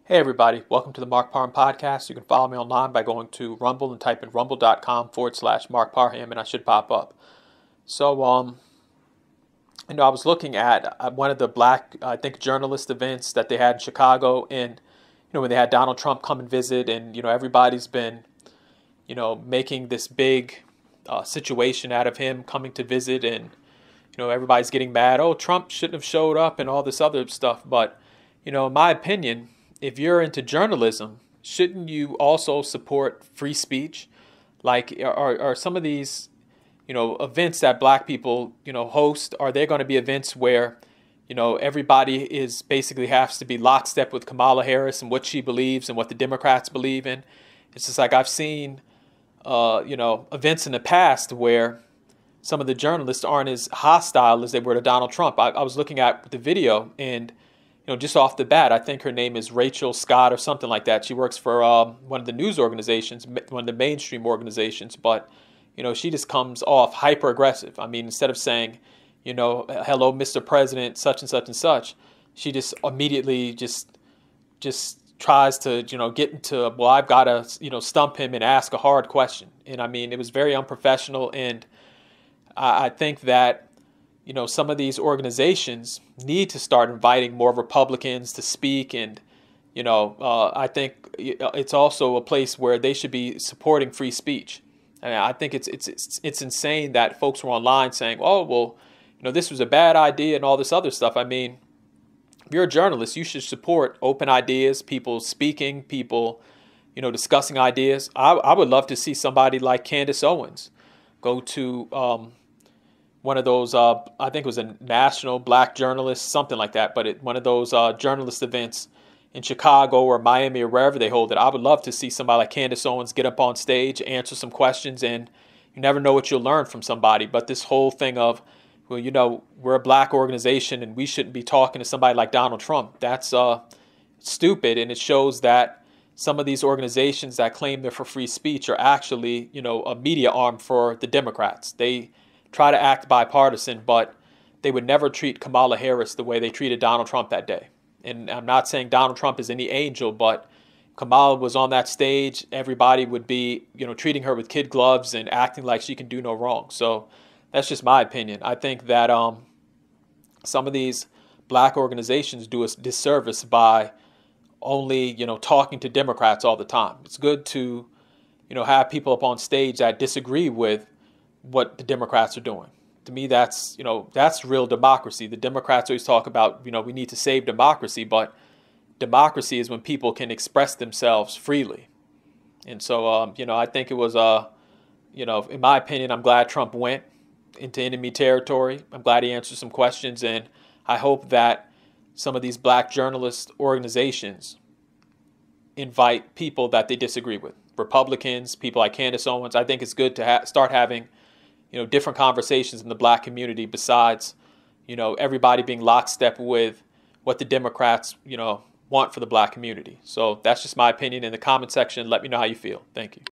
Hey everybody, welcome to the Mark Parham Podcast. You can follow me online by going to Rumble and type in rumble.com/Mark Parham and I should pop up. So, I was looking at one of the black, I think, journalist events that they had in Chicago, and, when they had Donald Trump come and visit, and, everybody's been, making this big situation out of him coming to visit, and, everybody's getting mad. Oh, Trump shouldn't have showed up and all this other stuff. But, in my opinion, if you're into journalism, shouldn't you also support free speech? Like, are some of these, events that black people, host, are they going to be events where, everybody is basically has to be lockstep with Kamala Harris and what she believes and what the Democrats believe in? It's just like I've seen, events in the past where some of the journalists aren't as hostile as they were to Donald Trump. I was looking at the video, and just off the bat, I think her name is Rachel Scott or something like that. She works for one of the news organizations, one of the mainstream organizations, but, she just comes off hyper aggressive. I mean, instead of saying, hello, Mr. President, such and such and such, she just immediately just tries to, get into, well, I've got to, stump him and ask a hard question. And I mean, it was very unprofessional. And I think that, some of these organizations need to start inviting more Republicans to speak. And, I think it's also a place where they should be supporting free speech. And I think it's insane that folks were online saying, oh, well, this was a bad idea and all this other stuff. I mean, if you're a journalist, you should support open ideas, people speaking, people, discussing ideas. I would love to see somebody like Candace Owens go to one of those, I think it was a national black journalist, something like that, but one of those journalist events in Chicago or Miami or wherever they hold it. I would love to see somebody like Candace Owens get up on stage, answer some questions, and you never know what you'll learn from somebody. But this whole thing of, well, we're a black organization and we shouldn't be talking to somebody like Donald Trump, that's stupid, and it shows that some of these organizations that claim they're for free speech are actually, a media arm for the Democrats. They try to act bipartisan, but they would never treat Kamala Harris the way they treated Donald Trump that day. And I'm not saying Donald Trump is any angel, but Kamala was on that stage. Everybody would be, treating her with kid gloves and acting like she can do no wrong. So that's just my opinion. I think that some of these black organizations do us disservice by only, talking to Democrats all the time. It's good to, have people up on stage that disagree with what the Democrats are doing. To me, that's real democracy. The Democrats always talk about, we need to save democracy, but democracy is when people can express themselves freely. And so, I think it was, in my opinion, I'm glad Trump went into enemy territory. I'm glad he answered some questions, and I hope that some of these black journalist organizations invite people that they disagree with. Republicans, people like Candace Owens. I think it's good to start having different conversations in the black community besides, everybody being lockstep with what the Democrats, want for the black community. So that's just my opinion. In the comment section, let me know how you feel. Thank you.